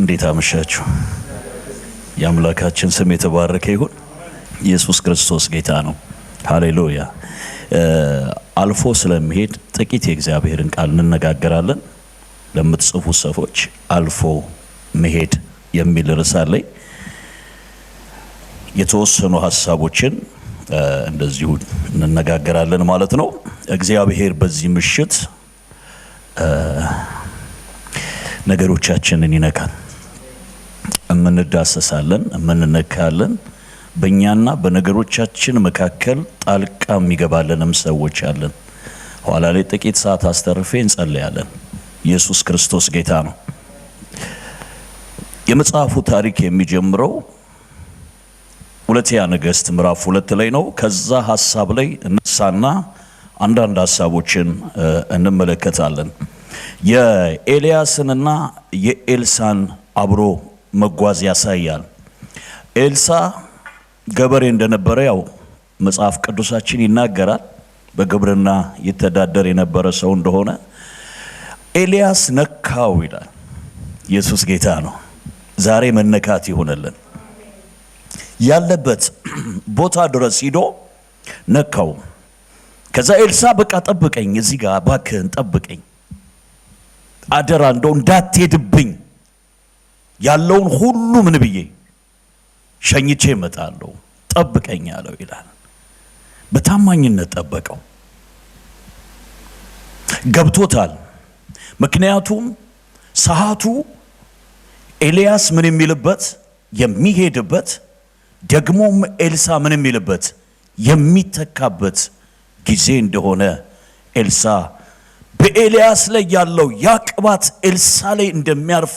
እንዴት አመሻችሁ? የአምላካችን ስም የተባረከ ይሁን። ኢየሱስ ክርስቶስ ጌታ ነው። ሃሌሉያ። አልፎ ስለሚሄድ ጥቂት የእግዚአብሔርን ቃል እንነጋገራለን። ለምትጽፉ ሰዎች አልፎ መሄድ የሚል ርዕስ አለኝ። የተወሰኑ ሐሳቦችን እንደዚሁ እንነጋገራለን ማለት ነው። እግዚአብሔር በዚህ ምሽት ነገሮቻችንን ይነካል። እምንዳሰሳለን፣ እምንነካለን። በእኛና በነገሮቻችን መካከል ጣልቃ የሚገባልንም ሰዎች አለን። ኋላ ላይ ጥቂት ሰዓት አስተርፌ እንጸልያለን። ኢየሱስ ክርስቶስ ጌታ ነው። የመጽሐፉ ታሪክ የሚጀምረው ሁለተኛ ነገሥት ምዕራፍ 2 ላይ ነው። ከዛ ሐሳብ ላይ እንሳና አንዳንድ ሐሳቦችን እንመለከታለን። የኤልያስንና የኤልሳን አብሮ መጓዝ ያሳያል። ኤልሳ ገበሬ እንደነበረ ያው መጽሐፍ ቅዱሳችን ይናገራል። በግብርና ይተዳደር የነበረ ሰው እንደሆነ ኤልያስ ነካው ይላል። ኢየሱስ ጌታ ነው። ዛሬ መነካት ይሆነልን። ያለበት ቦታ ድረስ ሂዶ ነካው። ከዛ ኤልሳ በቃ ጠብቀኝ፣ እዚህ ጋር እባክህን ጠብቀኝ፣ አደራ እንደው እንዳትሄድብኝ፣ ያለውን ሁሉ ምን ብዬ ሸኝቼ እመጣለሁ፣ ጠብቀኝ አለው ይላል። በታማኝነት ጠበቀው። ገብቶታል። ምክንያቱም ሰዓቱ ኤልያስ ምን የሚልበት የሚሄድበት ደግሞም ኤልሳ ምን የሚልበት የሚተካበት ጊዜ እንደሆነ ኤልሳ በኤልያስ ላይ ያለው ያ ቅባት ኤልሳ ላይ እንደሚያርፍ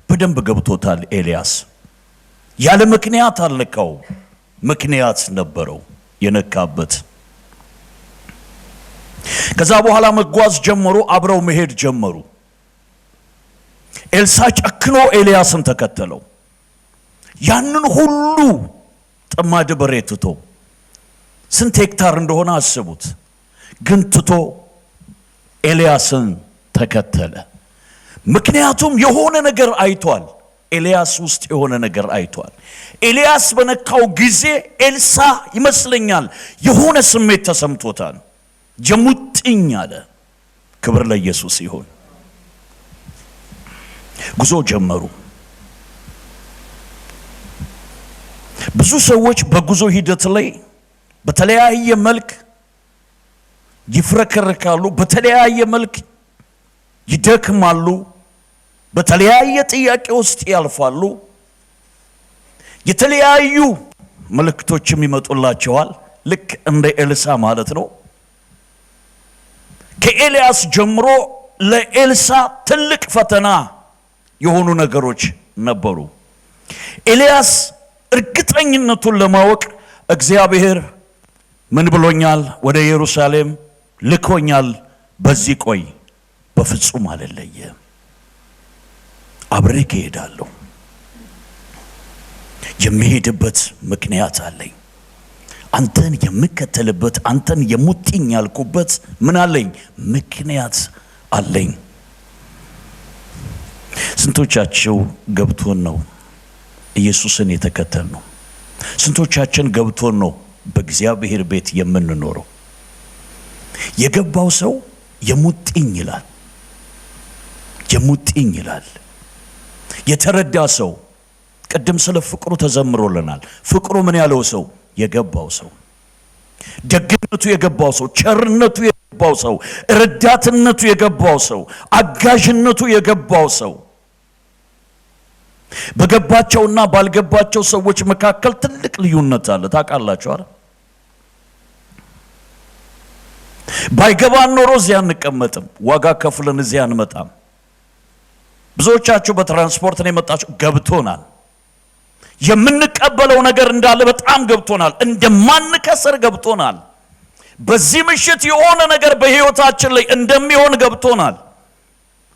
በደንብ ገብቶታል። ኤልያስ ያለ ምክንያት አልነካው፣ ምክንያት ነበረው የነካበት። ከዛ በኋላ መጓዝ ጀመሩ፣ አብረው መሄድ ጀመሩ። ኤልሳ ጨክኖ ኤልያስን ተከተለው። ያንን ሁሉ ጥማድ በሬ ትቶ ስንት ሄክታር እንደሆነ አስቡት፣ ግን ትቶ ኤልያስን ተከተለ። ምክንያቱም የሆነ ነገር አይቷል። ኤልያስ ውስጥ የሆነ ነገር አይቷል። ኤልያስ በነካው ጊዜ ኤልሳ ይመስለኛል የሆነ ስሜት ተሰምቶታል። ጀሙጥኝ አለ። ክብር ለኢየሱስ ይሁን። ጉዞ ጀመሩ። ብዙ ሰዎች በጉዞ ሂደት ላይ በተለያየ መልክ ይፍረከረካሉ፣ በተለያየ መልክ ይደክማሉ፣ በተለያየ ጥያቄ ውስጥ ያልፋሉ። የተለያዩ መልእክቶችም ይመጡላቸዋል። ልክ እንደ ኤልሳ ማለት ነው። ከኤልያስ ጀምሮ ለኤልሳ ትልቅ ፈተና የሆኑ ነገሮች ነበሩ። ኤልያስ እርግጠኝነቱን ለማወቅ እግዚአብሔር ምን ብሎኛል? ወደ ኢየሩሳሌም ልኮኛል፣ በዚህ ቆይ፣ በፍጹም አልለየም፣ አብሬክ እሄዳለሁ። የሚሄድበት ምክንያት አለኝ። አንተን የምከተልበት፣ አንተን የሙጥኝ ያልኩበት ምን አለኝ? ምክንያት አለኝ። ስንቶቻችሁ ገብቶን ነው ኢየሱስን የተከተል ነው? ስንቶቻችን ገብቶን ነው በእግዚአብሔር ቤት የምንኖረው? የገባው ሰው የሙጥኝ ይላል፣ የሙጥኝ ይላል። የተረዳ ሰው ቅድም ስለ ፍቅሩ ተዘምሮልናል። ፍቅሩ ምን ያለው ሰው? የገባው ሰው፣ ደግነቱ የገባው ሰው፣ ቸርነቱ የገባው ሰው፣ ረዳትነቱ የገባው ሰው፣ አጋዥነቱ የገባው ሰው። በገባቸውና ባልገባቸው ሰዎች መካከል ትልቅ ልዩነት አለ። ታውቃላችሁ አይደል? ባይገባን ኖሮ እዚያ አንቀመጥም፣ ዋጋ ከፍለን እዚያ አንመጣም። ብዙዎቻችሁ በትራንስፖርት ነው የመጣችሁ፣ ገብቶናል። የምንቀበለው ነገር እንዳለ በጣም ገብቶናል። እንደማንከሰር ገብቶናል። በዚህ ምሽት የሆነ ነገር በህይወታችን ላይ እንደሚሆን ገብቶናል።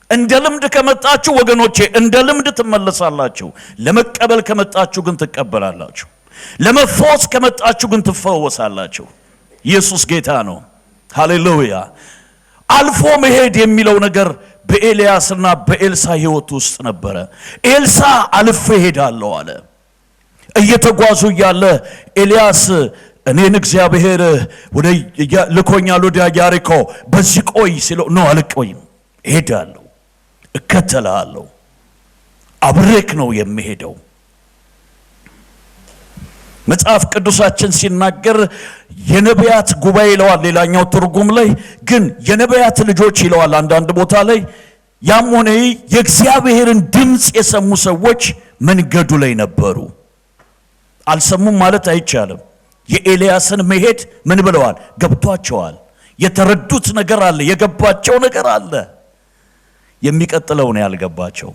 እንደ ልምድ ከመጣችሁ ወገኖቼ እንደ ልምድ ትመለሳላችሁ። ለመቀበል ከመጣችሁ ግን ትቀበላላችሁ። ለመፈወስ ከመጣችሁ ግን ትፈወሳላችሁ። ኢየሱስ ጌታ ነው። ሃሌሉያ። አልፎ መሄድ የሚለው ነገር በኤልያስና በኤልሳ ሕይወት ውስጥ ነበረ። ኤልሳ አልፌ ሄዳለሁ አለ። እየተጓዙ ያለ ኤልያስ እኔን እግዚአብሔር ወደ ልኮኛል ወደ ያሪኮ በዚህ ቆይ ሲለው ነው አልቆይም፣ ሄዳለሁ፣ እከተልሃለሁ፣ አብሬክ ነው የሚሄደው። መጽሐፍ ቅዱሳችን ሲናገር የነቢያት ጉባኤ ይለዋል፣ ሌላኛው ትርጉም ላይ ግን የነቢያት ልጆች ይለዋል አንዳንድ ቦታ ላይ። ያም ሆነ የእግዚአብሔርን ድምፅ የሰሙ ሰዎች መንገዱ ላይ ነበሩ። አልሰሙም ማለት አይቻልም። የኤልያስን መሄድ ምን ብለዋል? ገብቷቸዋል። የተረዱት ነገር አለ፣ የገባቸው ነገር አለ። የሚቀጥለው ነው ያልገባቸው።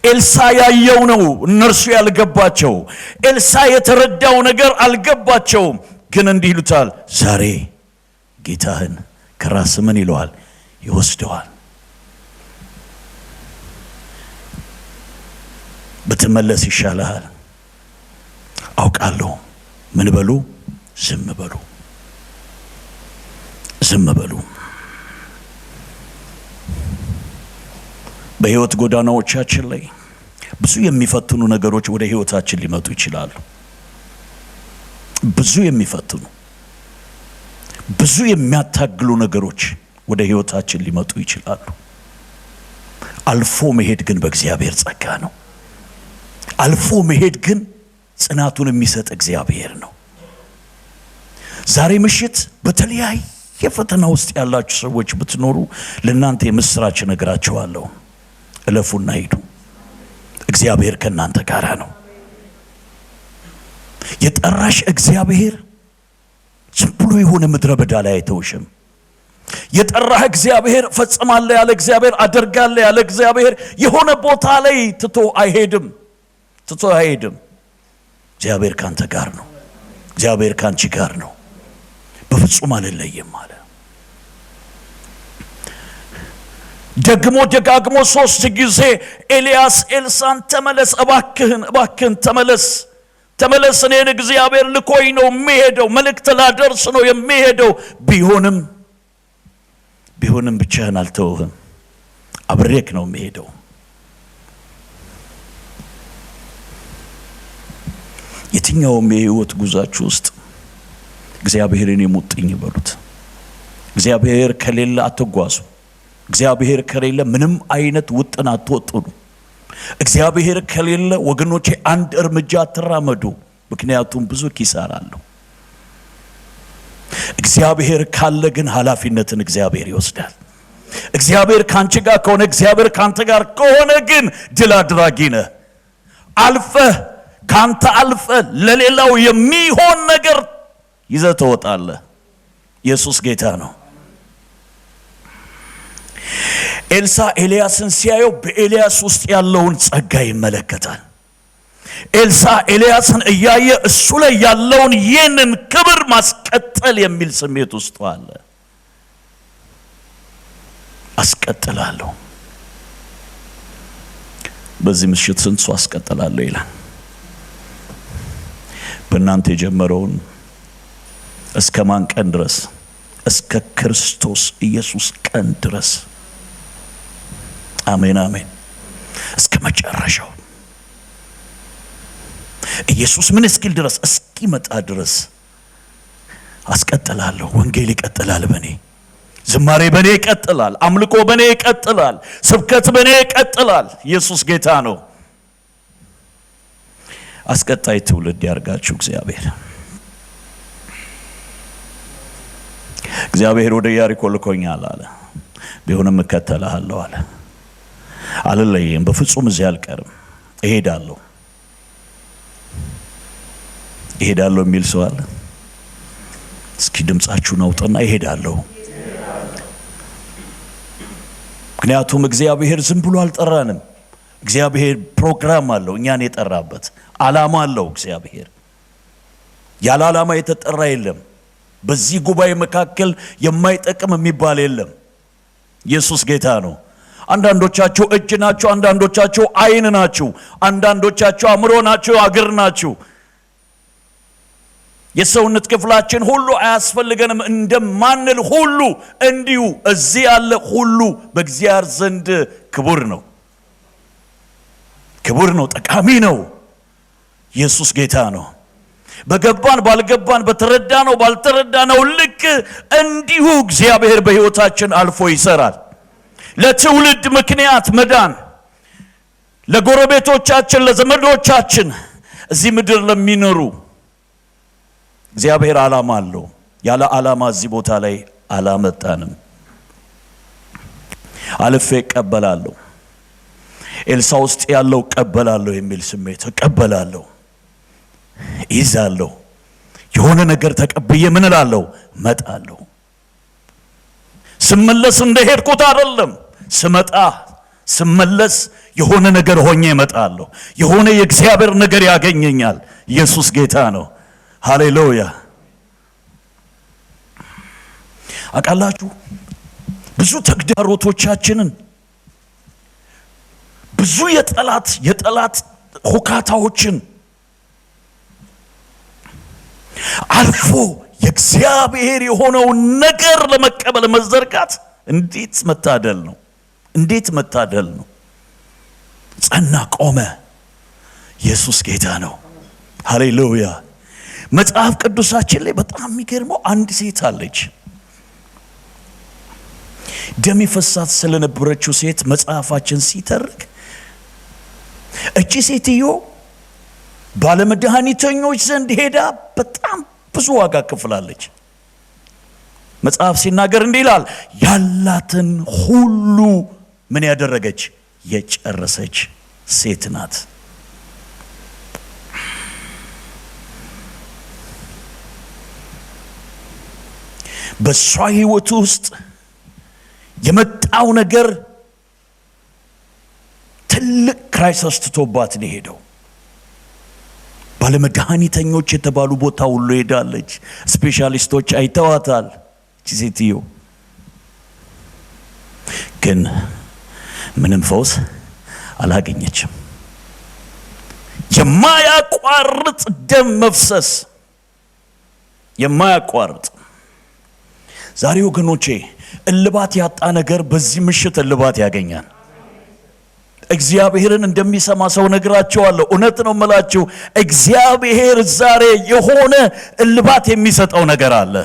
ኤልሳ ያየው ነው እነርሱ ያልገባቸው። ኤልሳ የተረዳው ነገር አልገባቸውም። ግን እንዲህ ይሉታል፣ ዛሬ ጌታህን ከራስ ምን ይለዋል? ይወስደዋል። ብትመለስ ይሻልሃል። አውቃለሁ። ምን በሉ? ዝም በሉ፣ ዝም በሉ። በህይወት ጎዳናዎቻችን ላይ ብዙ የሚፈትኑ ነገሮች ወደ ህይወታችን ሊመጡ ይችላሉ። ብዙ የሚፈትኑ ብዙ የሚያታግሉ ነገሮች ወደ ህይወታችን ሊመጡ ይችላሉ። አልፎ መሄድ ግን በእግዚአብሔር ጸጋ ነው። አልፎ መሄድ ግን ጽናቱን የሚሰጥ እግዚአብሔር ነው። ዛሬ ምሽት በተለያየ ፈተና ውስጥ ያላችሁ ሰዎች ብትኖሩ ለእናንተ የምስራች ነግራችኋለሁ። እለፉና ሂዱ። እግዚአብሔር ከእናንተ ጋር ነው። የጠራሽ እግዚአብሔር ዝም ብሎ የሆነ ምድረ በዳ ላይ አይተውሽም። የጠራህ እግዚአብሔር ፈጽማለሁ ያለ እግዚአብሔር አደርጋለሁ ያለ እግዚአብሔር የሆነ ቦታ ላይ ትቶ አይሄድም። እግዚአብሔር ካንተ ጋር ነው። እግዚአብሔር ካንቺ ጋር ነው። በፍጹም አልለይም አለ። ደግሞ ደጋግሞ 3 ጊዜ ኤልያስ ኤልሳን ተመለስ፣ እባክህን ተመለስ፣ እኔን እግዚአብሔር ልኮኝ ነው የሚሄደው፣ መልእክት ላደርስ ነው የሚሄደው። ቢሆንም ብቻህን አልተውህም፣ አብሬክ ነው የሚሄደው። የትኛውም የህይወት ጉዟችሁ ውስጥ እግዚአብሔርን የሙጥኝ በሉት። እግዚአብሔር ከሌለ አትጓዙ። እግዚአብሔር ከሌለ ምንም አይነት ውጥን አትወጥኑ። እግዚአብሔር ከሌለ ወገኖቼ አንድ እርምጃ አትራመዱ። ምክንያቱም ብዙ ኪሳራ አለው። እግዚአብሔር ካለ ግን ኃላፊነትን እግዚአብሔር ይወስዳል። እግዚአብሔር ካንቺ ጋር ከሆነ፣ እግዚአብሔር ካንተ ጋር ከሆነ ግን ድል አድራጊ ነህ። ካንተ አልፈ ለሌላው የሚሆን ነገር ይዘህ ትወጣለህ። ኢየሱስ ጌታ ነው። ኤልሳ ኤልያስን ሲያየው በኤልያስ ውስጥ ያለውን ጸጋ ይመለከታል። ኤልሳ ኤልያስን እያየ እሱ ላይ ያለውን ይህንን ክብር ማስቀጠል የሚል ስሜት ውስጥ አለ። አስቀጥላለሁ። በዚህ ምሽት ስንት ሰው አስቀጥላለሁ ይላል? በእናንተ የጀመረውን እስከ ማን ቀን ድረስ? እስከ ክርስቶስ ኢየሱስ ቀን ድረስ። አሜን አሜን። እስከ መጨረሻው ኢየሱስ ምን እስኪል ድረስ? እስኪመጣ ድረስ አስቀጥላለሁ። ወንጌል ይቀጥላል በኔ፣ ዝማሬ በኔ ይቀጥላል፣ አምልኮ በኔ ይቀጥላል፣ ስብከት በኔ ይቀጥላል። ኢየሱስ ጌታ ነው። አስቀጣይ ትውልድ ያርጋችሁ እግዚአብሔር ወደ ያሪኮ ልኮኛል አለ። ቢሆንም እከተልሃለሁ አለ። አልለይም፣ በፍጹም እዚህ አልቀርም፣ እሄዳለሁ የሚል ሰው አለ? እስኪ ድምጻችሁን አውጡና እሄዳለሁ። ምክንያቱም እግዚአብሔር ዝም ብሎ አልጠራንም። እግዚአብሔር ፕሮግራም አለው፣ እኛን የጠራበት ዓላማ አለው። እግዚአብሔር ያለ ዓላማ የተጠራ የለም። በዚህ ጉባኤ መካከል የማይጠቅም የሚባል የለም። ኢየሱስ ጌታ ነው። አንዳንዶቻችሁ እጅ ናችሁ፣ አንዳንዶቻችሁ አይን ናችሁ፣ አንዳንዶቻችሁ አእምሮ ናችሁ፣ አገር ናችሁ። የሰውነት ክፍላችን ሁሉ አያስፈልገንም እንደማንል ሁሉ እንዲሁ እዚህ ያለ ሁሉ በእግዚአብሔር ዘንድ ክቡር ነው፣ ጠቃሚ ነው። ኢየሱስ ጌታ ነው። በገባን ባልገባን፣ በተረዳነው ባልተረዳነው ልክ እንዲሁ እግዚአብሔር በሕይወታችን አልፎ ይሰራል። ለትውልድ ምክንያት መዳን፣ ለጎረቤቶቻችን፣ ለዘመዶቻችን፣ እዚህ ምድር ለሚኖሩ እግዚአብሔር ዓላማ አለው። ያለ ዓላማ እዚህ ቦታ ላይ አላመጣንም። አልፌ እቀበላለሁ። ኤልሳ ውስጥ ያለው እቀበላለሁ የሚል ስሜት እቀበላለሁ፣ ይዛለሁ። የሆነ ነገር ተቀብዬ ምን እላለሁ? መጣለሁ። ስመለስ እንደሄድኩት አይደለም። ስመለስ የሆነ ነገር ሆኜ እመጣለሁ። የሆነ የእግዚአብሔር ነገር ያገኘኛል። ኢየሱስ ጌታ ነው። ሃሌሉያ። አቃላችሁ ብዙ ተግዳሮቶቻችንን፣ ብዙ የጠላት ሁካታዎችን አልፎ የእግዚአብሔር የሆነውን ነገር ለመቀበል መዘርጋት እንዴት መታደል ነው! እንዴት መታደል ነው! ጸና፣ ቆመ። ኢየሱስ ጌታ ነው። ሃሌሉያ። መጽሐፍ ቅዱሳችን ላይ በጣም የሚገርመው አንድ ሴት አለች። ደም ይፈሳት ስለነበረችው ሴት መጽሐፋችን ሲተርክ እቺ ሴትዮ ባለመድኃኒተኞች ዘንድ ሄዳ በጣም ብዙ ዋጋ ከፍላለች። መጽሐፍ ሲናገር እንዲህ ይላል፣ ያላትን ሁሉ ምን ያደረገች? የጨረሰች ሴት ናት። በሷ ሕይወት ውስጥ የመጣው ነገር ትልቅ ክራይሲስ ትቶባት ነው ሄደው። ባለመድኃኒተኞች የተባሉ ቦታ ሁሉ ሄዳለች። ስፔሻሊስቶች አይተዋታል። እቺ ሴትዮ ግን ምንም ፈውስ አላገኘችም። የማያቋርጥ ደም መፍሰስ፣ የማያቋርጥ። ዛሬ ወገኖቼ እልባት ያጣ ነገር በዚህ ምሽት እልባት ያገኛል። እግዚአብሔርን እንደሚሰማ ሰው ነግራቸዋለሁ። እውነት ነው የምላችሁ፣ እግዚአብሔር ዛሬ የሆነ እልባት የሚሰጠው ነገር አለ።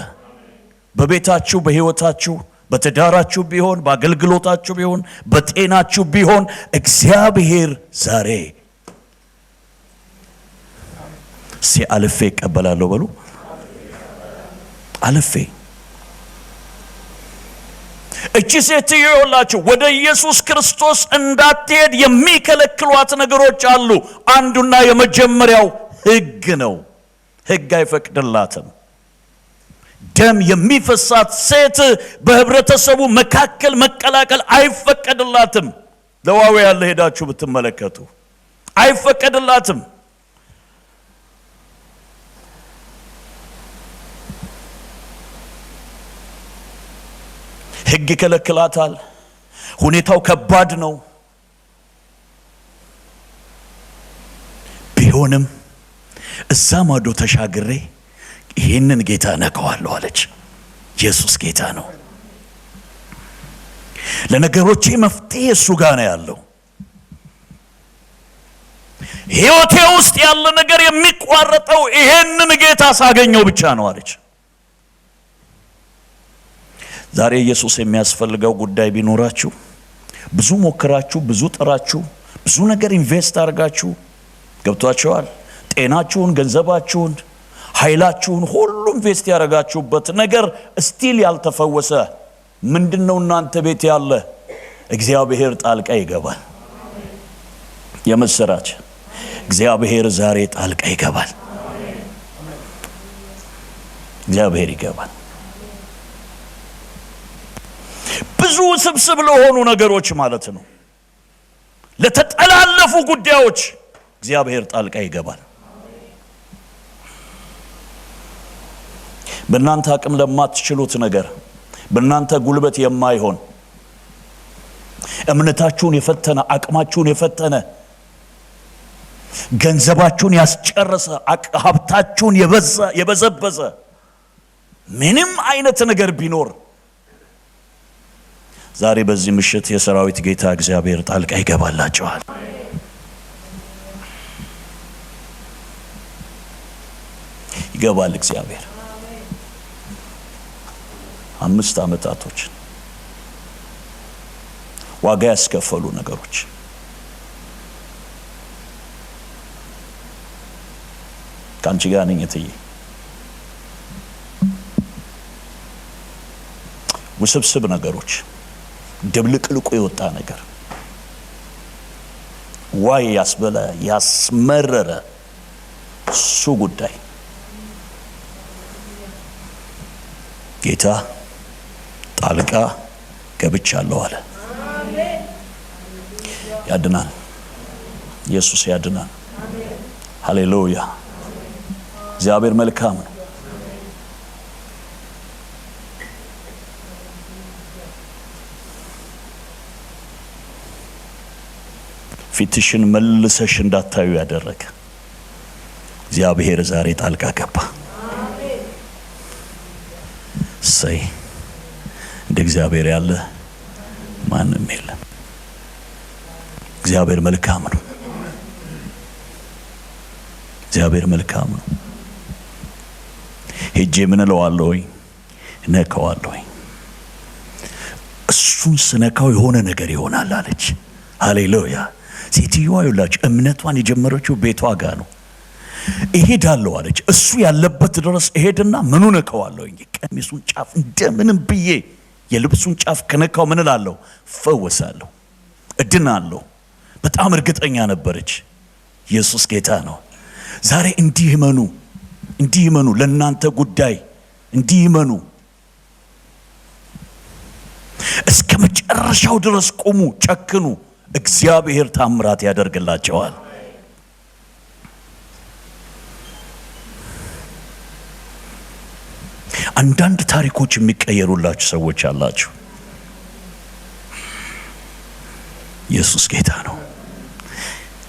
በቤታችሁ፣ በሕይወታችሁ፣ በትዳራችሁ ቢሆን፣ በአገልግሎታችሁ ቢሆን፣ በጤናችሁ ቢሆን እግዚአብሔር ዛሬ አልፌ እቀበላለሁ በሉ። አልፌ እቺ ሴትዮ ይኸውላችሁ ወደ ኢየሱስ ክርስቶስ እንዳትሄድ የሚከለክሏት ነገሮች አሉ። አንዱና የመጀመሪያው ሕግ ነው። ሕግ አይፈቅድላትም። ደም የሚፈሳት ሴት በህብረተሰቡ መካከል መቀላቀል አይፈቀድላትም። ለዋዌ ያለ ሄዳችሁ ብትመለከቱ አይፈቀድላትም። ሕግ ይከለክላታል። ሁኔታው ከባድ ነው። ቢሆንም እዛ ማዶ ተሻግሬ ይህንን ጌታ ነካዋለሁ አለች። ኢየሱስ ጌታ ነው። ለነገሮቼ መፍትሄ እሱ ጋር ነው ያለው። ሕይወቴ ውስጥ ያለ ነገር የሚቋረጠው ይሄንን ጌታ ሳገኘው ብቻ ነው አለች። ዛሬ ኢየሱስ የሚያስፈልገው ጉዳይ ቢኖራችሁ፣ ብዙ ሞክራችሁ፣ ብዙ ጥራችሁ፣ ብዙ ነገር ኢንቨስት አድርጋችሁ ገብቷችኋል። ጤናችሁን፣ ገንዘባችሁን፣ ኃይላችሁን ሁሉ ኢንቨስት ያደርጋችሁበት ነገር ስቲል ያልተፈወሰ ምንድነው? እናንተ ቤት ያለ እግዚአብሔር ጣልቃ ይገባል። የምስራች እግዚአብሔር ዛሬ ጣልቃ ይገባል። እግዚአብሔር ይገባል። ብዙ ስብስብ ለሆኑ ነገሮች ማለት ነው፣ ለተጠላለፉ ጉዳዮች እግዚአብሔር ጣልቃ ይገባል። በእናንተ አቅም ለማትችሉት ነገር፣ በእናንተ ጉልበት የማይሆን እምነታችሁን የፈተነ፣ አቅማችሁን የፈተነ ገንዘባችሁን ያስጨረሰ፣ ሀብታችሁን የበዘበዘ ምንም አይነት ነገር ቢኖር ዛሬ በዚህ ምሽት የሰራዊት ጌታ እግዚአብሔር ጣልቃ ይገባላችኋል። ይገባል እግዚአብሔር። 5 ዓመታቶች ዋጋ ያስከፈሉ ነገሮች ካንቺ ጋር ነኝ እትዬ። ውስብስብ ነገሮች፣ ድብልቅልቁ የወጣ ነገር፣ ዋይ ያስበለ ያስመረረ እሱ ጉዳይ ጌታ ጣልቃ ገብቻለሁ አለ። ያድናል። ኢየሱስ ያድናል። ሃሌሉያ። እግዚአብሔር መልካም ነው። ፊትሽን መልሰሽ እንዳታዩ ያደረገ እግዚአብሔር ዛሬ ጣልቃ ገባ። ሰይ እንደ እግዚአብሔር ያለ ማንም የለም። እግዚአብሔር መልካም ነው። እግዚአብሔር መልካም ነው። ሄጄ ምን እለዋለሁ? ነካዋለሁ። እሱን ስነካው የሆነ ነገር ይሆናል አለች። ሃሌሉያ። ሴትዮዋ ይላችሁ እምነቷን የጀመረችው ቤቷ ጋር ነው። እሄዳለሁ አለች። እሱ ያለበት ድረስ እሄድና ምኑ ነካዋለሁ? ቀሚሱን ጫፍ እንደምንም ብዬ የልብሱን ጫፍ ከነካው ምን እላለሁ? ፈወሳለሁ፣ እድናለሁ። በጣም እርግጠኛ ነበረች። ኢየሱስ ጌታ ነው። ዛሬ እንዲህመኑ ለናንተ ጉዳይ እንዲህመኑ እስከ መጨረሻው ድረስ ቆሙ፣ ጨክኑ። እግዚአብሔር ታምራት ያደርግላቸዋል። አንዳንድ ታሪኮች የሚቀየሩላችሁ ሰዎች አላችሁ። ኢየሱስ ጌታ ነው።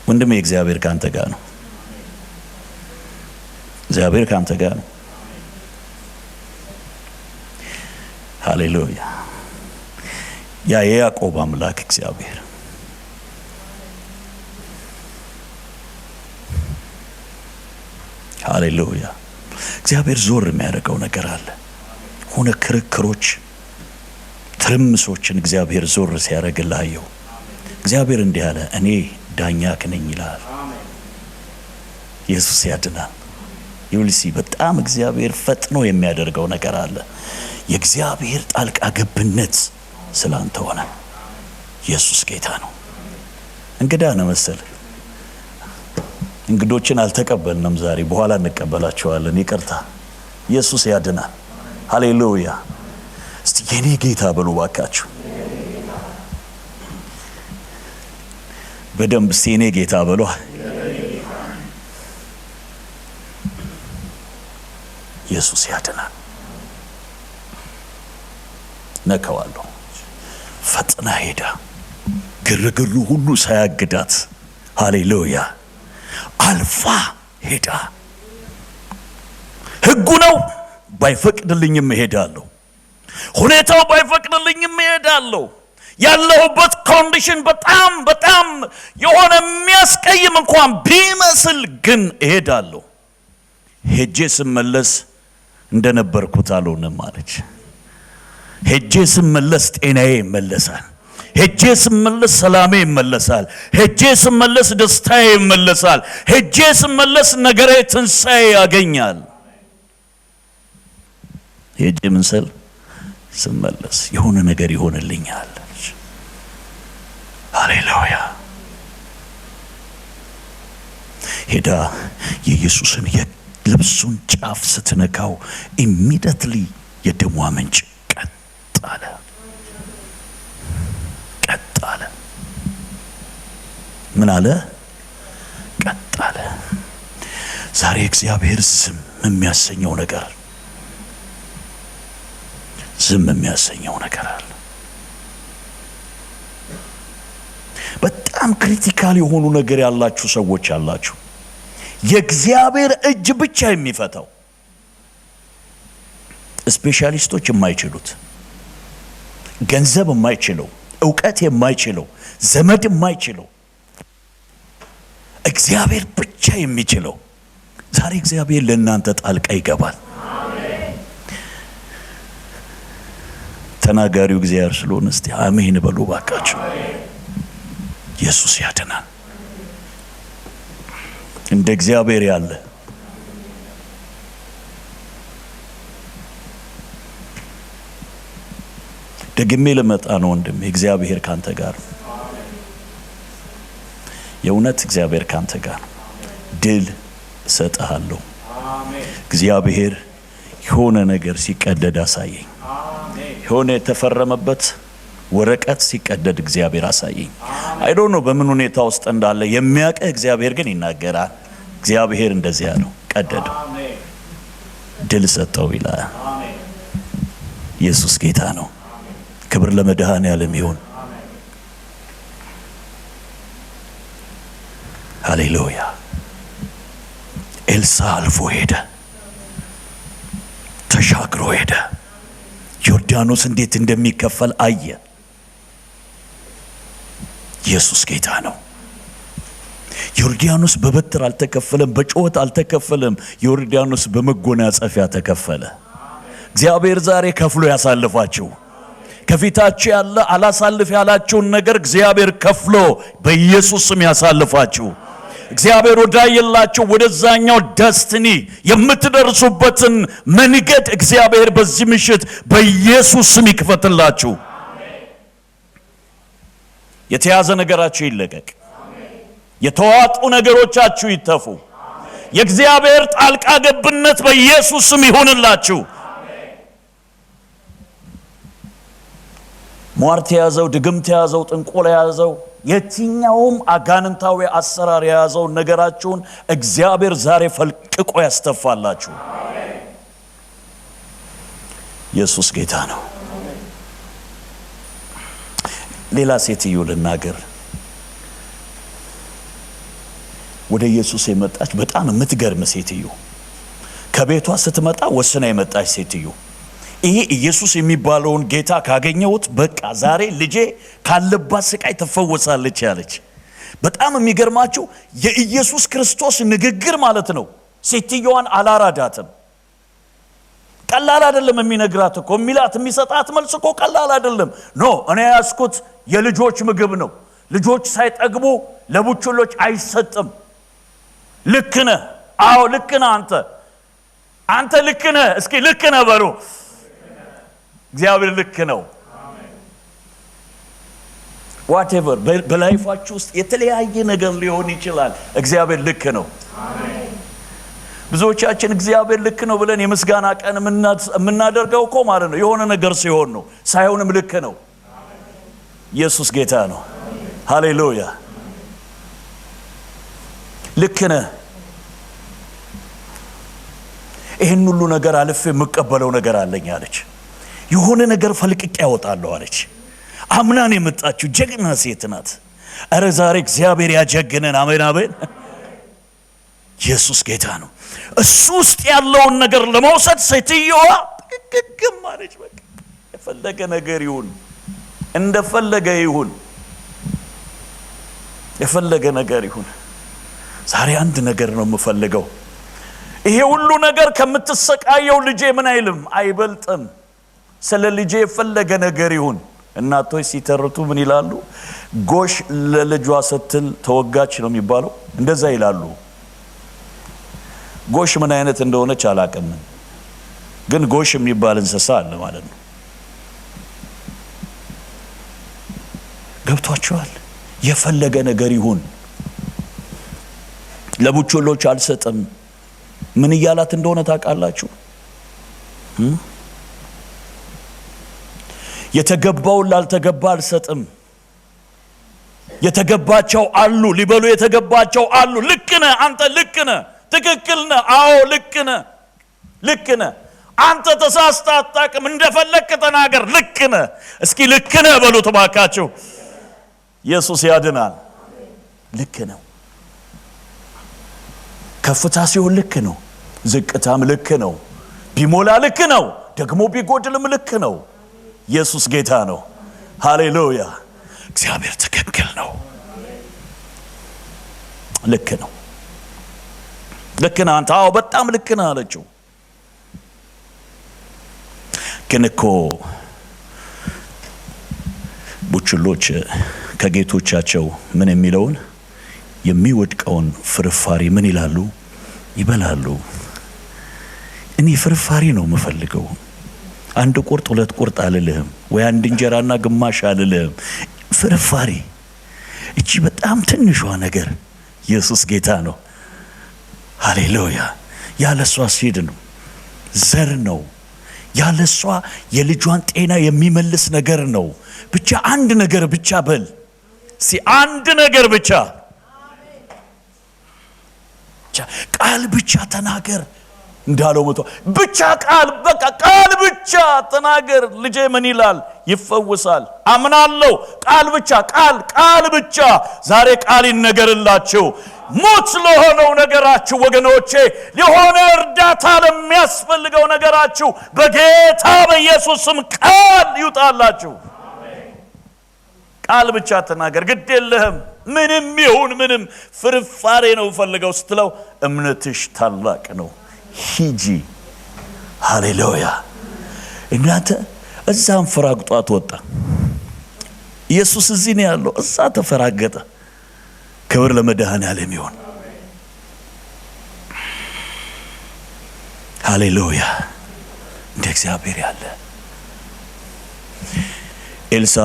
ወንድሜ እግዚአብሔር ካንተ ጋር ነው። እግዚአብሔር ካንተ ጋር ነው። ሃሌሉያ። ያ የያዕቆብ አምላክ እግዚአብሔር ሃሌሉያ። እግዚአብሔር ዞር የሚያደርገው ነገር አለ። ሆነ ክርክሮች፣ ትርምሶችን እግዚአብሔር ዞር ሲያደርግልህ እግዚአብሔር እንዲህ አለ፣ እኔ ዳኛክ ነኝ ይላል። ኢየሱስ ያድናል። ይውልሲ በጣም እግዚአብሔር ፈጥኖ የሚያደርገው ነገር አለ። የእግዚአብሔር ጣልቃ ገብነት ስላንተ ሆነ። ኢየሱስ ጌታ ነው። እንግዳ ነው መሰለህ። እንግዶችን አልተቀበልንም ዛሬ፣ በኋላ እንቀበላቸዋለን። ይቅርታ። ኢየሱስ ያድናል። ሃሌሉያ። እስቲ የኔ ጌታ በሉ ባካችሁ በደንብ። እስቲ የኔ ጌታ በሉ። ኢየሱስ ያድናል። ነካዋለሁ። ፈጥና ሄዳ ግርግሩ ሁሉ ሳያግዳት ሃሌሉያ አልፋ ሄዳ። ህጉ ነው ባይፈቅድልኝም እሄዳለሁ። ሁኔታው ባይፈቅድልኝም እሄዳለሁ። ያለሁበት ኮንዲሽን በጣም የሆነ የሚያስቀይም እንኳን ቢመስል ግን እሄዳለሁ። ሄጄ ስመለስ እንደነበርኩት አልሆነም አለች። ሄጄ ስመለስ ጤናዬ ይመለሳል። ሄጄ ስመለስ ሰላሜ ይመለሳል። ሄጄ ስመለስ ደስታዬ ይመለሳል። ሄጄ ስመለስ ነገሬ ትንሣኤ ያገኛል። ሄጄ ምንሰል ስመለስ የሆነ ነገር ይሆንልኛል። ሃሌሉያ። ሄዳ የኢየሱስን የልብሱን ጫፍ ስትነካው ኢሚዲየትሊ የደሟ ምንጭ ቀጥ አለ። ምን አለ? ቀጥ አለ። ዛሬ እግዚአብሔር ዝም የሚያሰኘው ነገር አለ። በጣም ክሪቲካል የሆኑ ነገር ያላችሁ ሰዎች አላችሁ። የእግዚአብሔር እጅ ብቻ የሚፈታው ስፔሻሊስቶች የማይችሉት፣ ገንዘብ የማይችለው፣ ዕውቀት የማይችለው፣ ዘመድ የማይችለው እግዚአብሔር ብቻ የሚችለው ዛሬ እግዚአብሔር ለእናንተ ጣልቃ ይገባል። ተናጋሪው እግዚአብሔር ስለሆነ እስቲ አሜን በሉ ባካችሁ። ኢየሱስ ያድናል። እንደ እግዚአብሔር ያለ ደግሜ ለመጣ ነው ወንድም፣ እግዚአብሔር ካንተ ጋር ነው። የእውነት እግዚአብሔር ካንተ ጋር ነው። ድል ሰጣለሁ። እግዚአብሔር የሆነ ነገር ሲቀደድ አሳየኝ። የሆነ የተፈረመበት ወረቀት ሲቀደድ እግዚአብሔር አሳየኝ። አይ ዶንት ኖ በምን ሁኔታ ውስጥ እንዳለ የሚያውቀው እግዚአብሔር ግን ይናገራል። እግዚአብሔር እንደዚያ ነው፣ ቀደደው፣ ድል ሰጠው ይላል። ኢየሱስ ጌታ ነው። ክብር ለመድኃኔዓለም ይሁን። ሃሌሉያ። ኤልሳ አልፎ ሄደ፣ ተሻግሮ ሄደ። ዮርዳኖስ እንዴት እንደሚከፈል አየ። ኢየሱስ ጌታ ነው። ዮርዳኖስ በበትር አልተከፈለም፣ በጩኸት አልተከፈለም። ዮርዳኖስ በመጎናጸፊያ ተከፈለ። እግዚአብሔር ዛሬ ከፍሎ ያሳልፋችሁ። ከፊታችሁ ያለ አላሳልፍ ያላችሁን ነገር እግዚአብሔር ከፍሎ በኢየሱስ ስም ያሳልፋችሁ። እግዚአብሔር ወዳየላችሁ ወደዛኛው ደስቲኒ የምትደርሱበትን መንገድ እግዚአብሔር በዚህ ምሽት በኢየሱስ ስም ይክፈትላችሁ። የተያዘ ነገራችሁ ይለቀቅ። የተዋጡ ነገሮቻችሁ ይተፉ። የእግዚአብሔር ጣልቃ ገብነት በኢየሱስ ስም ይሁንላችሁ። ሟርት የያዘው፣ ድግምት የያዘው፣ ጥንቆላ የያዘው፣ የትኛውም አጋንንታዊ አሰራር የያዘው ነገራችሁን እግዚአብሔር ዛሬ ፈልቅቆ ያስተፋላችሁ። ኢየሱስ ጌታ ነው። ሌላ ሴትዮ ልናገር። ወደ ኢየሱስ የመጣች በጣም የምትገርም ሴትዮ፣ ከቤቷ ስትመጣ ወስና የመጣች ሴትዮ፣ ይሄ ኢየሱስ የሚባለውን ጌታ ካገኘሁት በቃ ዛሬ ልጄ ካለባት ስቃይ ትፈወሳለች ያለች። በጣም የሚገርማችሁ የኢየሱስ ክርስቶስ ንግግር ማለት ነው ሴትዮዋን አላራዳትም። ቀላል አይደለም የሚነግራት እኮ፣ የሚላት የሚሰጣት መልስ እኮ ቀላል አይደለም። ኖ እኔ ያስኩት የልጆች ምግብ ነው፣ ልጆች ሳይጠግቡ ለቡችሎች አይሰጥም። ልክ ነህ። አዎ ልክ ነህ። አንተ ልክ ነህ። እስኪ ልክ ነህ በሉ። እግዚአብሔር ልክ ነው። ዋትኤቨር በላይፋችሁ ውስጥ የተለያየ ነገር ሊሆን ይችላል። እግዚአብሔር ልክ ነው። ብዙዎቻችን እግዚአብሔር ልክ ነው ብለን የምስጋና ቀን የምናደርገው እኮ ማለት ነው የሆነ ነገር ሲሆን ነው፣ ሳይሆንም ልክ ነው። ኢየሱስ ጌታ ነው። ሃሌሉያ። ልክ ነህ። ይህን ሁሉ ነገር አልፌ የምቀበለው ነገር አለኝ አለች። የሆነ ነገር ፈልቅቄ ያወጣለሁ አለች። አምናን የመጣችው ጀግና ሴት ናት። አረ ዛሬ እግዚአብሔር ያጀግነን። አሜን አሜን። ኢየሱስ ጌታ ነው። እሱ ውስጥ ያለውን ነገር ለመውሰድ ሴትዮዋ ግግም አለች። በቃ የፈለገ ነገር ይሁን፣ እንደፈለገ ይሁን፣ የፈለገ ነገር ይሁን። ዛሬ አንድ ነገር ነው የምፈልገው። ይሄ ሁሉ ነገር ከምትሰቃየው ልጄ ምን አይልም አይበልጥም። ስለ ልጄ የፈለገ ነገር ይሁን። እናቶች ሲተርቱ ምን ይላሉ? ጎሽ ለልጇ ስትል ተወጋች ነው የሚባለው። እንደዛ ይላሉ። ጎሽ ምን አይነት እንደሆነች አላውቅም፣ ግን ጎሽ የሚባል እንስሳ አለ ማለት ነው። ገብቷችኋል? የፈለገ ነገር ይሁን ለቡችሎች አልሰጥም። ምን እያላት እንደሆነ ታውቃላችሁ? የተገባውን ላልተገባ አልሰጥም። የተገባቸው አሉ፣ ሊበሉ የተገባቸው አሉ። ልክ ነህ አንተ፣ ልክ ነህ፣ ትክክል ነህ። አዎ ልክ ነህ፣ ልክ ነህ። አንተ ተሳስተህ አታውቅም። እንደፈለክ ተናገር። ልክ ነህ። እስኪ ልክ ነህ በሉት እባካችሁ። ኢየሱስ ያድናል። ልክ ነው። ከፍታ ሲሆን ልክ ነው። ዝቅታም ልክ ነው። ቢሞላ ልክ ነው። ደግሞ ቢጎድልም ልክ ነው። ኢየሱስ ጌታ ነው። ሃሌሉያ። እግዚአብሔር ትክክል ነው። ልክ ነው። ልክ ነህ አንተ። አዎ በጣም ልክ ነህ አለችው። ግን እኮ ቡችሎች ከጌቶቻቸው ምን የሚለውን የሚወድቀውን ፍርፋሪ ምን ይላሉ? ይበላሉ። እኔ ፍርፋሪ ነው የምፈልገው። አንድ ቁርጥ ሁለት ቁርጥ አልልህም፣ ወይ አንድ እንጀራና ግማሽ አልልህም። ፍርፋሪ፣ እቺ በጣም ትንሿ ነገር። ኢየሱስ ጌታ ነው። ሃሌሉያ። ያለሷ ሲድ ነው፣ ዘር ነው። ያለሷ የልጇን ጤና የሚመልስ ነገር ነው። ብቻ አንድ ነገር ብቻ በል አንድ ነገር ብቻ ቃል ብቻ ተናገር እንዳለው መቶ ብቻ ቃል፣ በቃ ቃል ብቻ ተናገር። ልጄ ምን ይላል? ይፈወሳል። አምናለሁ። ቃል ብቻ ቃል ብቻ። ዛሬ ቃል ይነገርላችሁ። ሞት ለሆነው ነገራችሁ ወገኖቼ፣ ለሆነ እርዳታ ለሚያስፈልገው ነገራችሁ በጌታ በኢየሱስ ስም ቃል ይውጣላችሁ። ቃል ብቻ ተናገር። ግድ የለህም ምንም ይሁን ምንም፣ ፍርፋሬ ነው ፈልገው ስትለው እምነትሽ ታላቅ ነው፣ ሂጂ። ሃሌሉያ። እናንተ እዛም ፍራግጧት ወጣ። ኢየሱስ እዚህ ነው ያለው፣ እዛ ተፈራገጠ። ክብር ለመድኃኔዓለም ይሁን። ሃሌሉያ። እንደ እግዚአብሔር ያለ ኤልሳ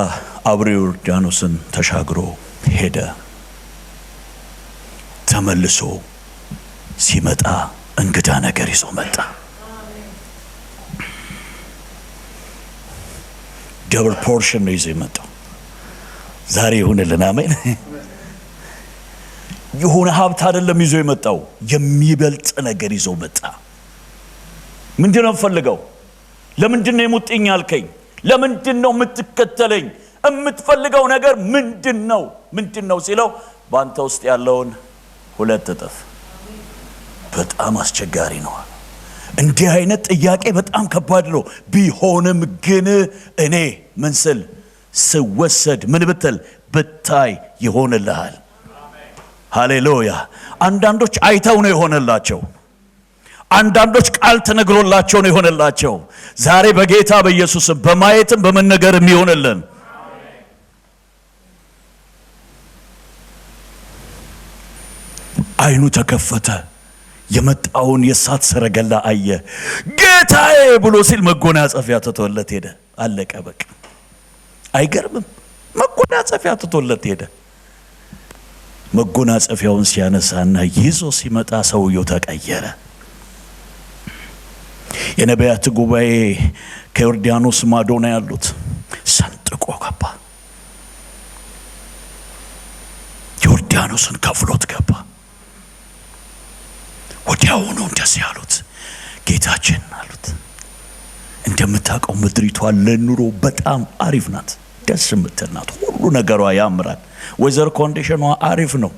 አብሮ ዮርዳኖስን ተሻግሮ ሄደ። ተመልሶ ሲመጣ እንግዳ ነገር ይዞ መጣ። ደብል ፖርሽን ነው ይዞ የመጣው። ዛሬ ይሁንልን። አሜን። የሆነ ሀብት አይደለም ይዞ የመጣው፣ የሚበልጥ ነገር ይዞ መጣ። ምንድነው ፈልገው? ለምንድነው የሙጥኝ አልከኝ? ለምንድነው የምትከተለኝ? የምትፈልገው ነገር ምንድነው ሲለው ባንተ ውስጥ ያለውን 2 እጥፍ። በጣም አስቸጋሪ ነው። እንዲህ አይነት ጥያቄ በጣም ከባድ ነው። ቢሆንም ግን እኔ ምን ስል ስወሰድ ምን ብትል ብታይ ይሆንልሃል። ሃሌሉያ። አንዳንዶች አይተው ነው የሆነላቸው። አንዳንዶች ቃል ተነግሮላቸው ነው የሆነላቸው። ዛሬ በጌታ በኢየሱስ በማየትም በመነገርም ይሆንልን። አይኑ ተከፈተ። የመጣውን የእሳት ሰረገላ አየ። ጌታዬ ብሎ ሲል መጎናጸፊያ ትቶለት ሄደ። አለቀ በቃ። አይገርምም? መጎናጸፊያ ትቶለት ሄደ። መጎናጸፊያውን ሲያነሳና ይዞ ሲመጣ ሰውየው ተቀየረ። የነቢያት ጉባኤ ከዮርዳኖስ ማዶ ነው ያሉት። ሰንጥቆ ገባ። ዮርዳኖስን ከፍሎት ገባ። ወዲያውኑ እንደዚህ ያሉት ጌታችን አሉት፣ እንደምታውቀው ምድሪቷ ለኑሮ በጣም አሪፍ ናት፣ ደስ የምትል ናት። ሁሉ ነገሯ ያምራል። ዌዘር ኮንዲሽኗ አሪፍ ነው።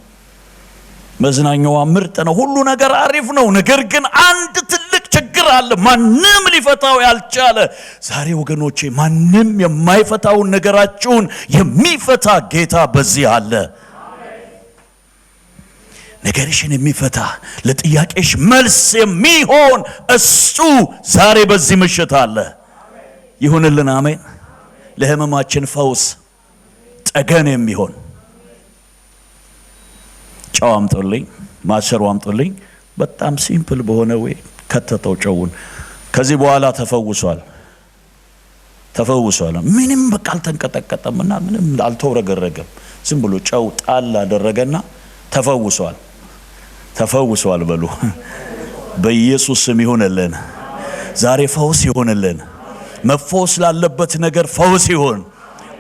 መዝናኛዋ ምርጥ ነው። ሁሉ ነገር አሪፍ ነው። ነገር ግን አንድ ትልቅ ችግር አለ፣ ማንም ሊፈታው ያልቻለ። ዛሬ ወገኖቼ ማንም የማይፈታውን ነገራችሁን የሚፈታ ጌታ በዚህ አለ። ነገርሽን የሚፈታ ለጥያቄሽ መልስ የሚሆን እሱ ዛሬ በዚህ ምሽት አለ። ይሁንልን። አሜን። ለህመማችን ፈውስ ጠገን የሚሆን ጨው አምጡልኝ፣ ማሰሮ አምጡልኝ። በጣም ሲምፕል በሆነ ወይ ከተተው ጨውን። ከዚህ በኋላ ተፈውሷል። ምንም በቃ አልተንቀጠቀጠምና ምንም አልተወረገረገም። ዝም ብሎ ጨው ጣል አደረገና ተፈውሷል በሉ። በኢየሱስ ስም ይሁንልን። ዛሬ ፈውስ ይሁንልን። መፈወስ ላለበት ነገር ፈውስ ይሁን።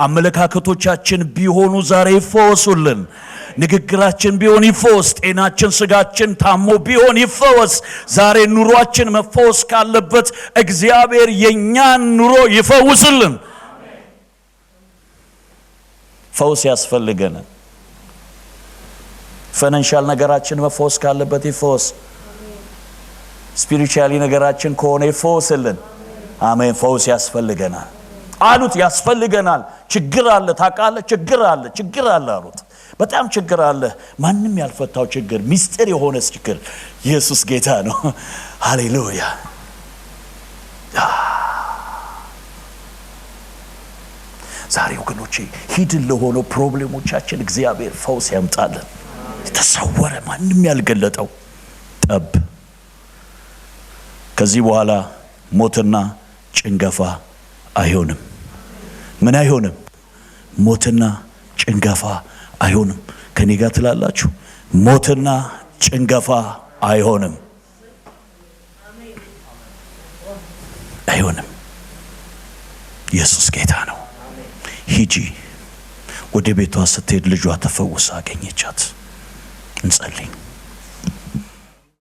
አመለካከቶቻችን ቢሆኑ ዛሬ ይፈወሱልን። ንግግራችን ቢሆን ይፈወስ። ጤናችን ስጋችን ታሞ ቢሆን ይፈወስ። ዛሬ ኑሯችን መፈወስ ካለበት እግዚአብሔር የኛን ኑሮ ይፈውስልን። ፈውስ ያስፈልገናል። ፋይናንሻል ነገራችን መፈወስ ካለበት ይፈወስ። ስፒሪቹዋሊ ነገራችን ከሆነ ይፈወስልን። አሜን። ፈውስ ያስፈልገናል አሉት። ያስፈልገናል። ችግር አለ ታውቃለህ፣ ችግር አለ አሉት። በጣም ችግር አለ። ማንም ያልፈታው ችግር፣ ሚስጥር የሆነ ችግር። ኢየሱስ ጌታ ነው። ሃሌሉያ። ዛሬ ወገኖቼ ሂድን ለሆነው ፕሮብሌሞቻችን እግዚአብሔር ፈውስ ያምጣልን። የተሰወረ ማንም ያልገለጠው ጠብ ከዚህ በኋላ ሞትና ጭንገፋ አይሆንም። ምን አይሆንም? ሞትና ጭንገፋ አይሆንም። ከኔ ጋር ትላላችሁ? ሞትና ጭንገፋ አይሆንም። አይሆንም። ኢየሱስ ጌታ ነው። ሂጂ። ወደ ቤቷ ስትሄድ ልጇ ተፈውሳ አገኘቻት። እንጸልይ።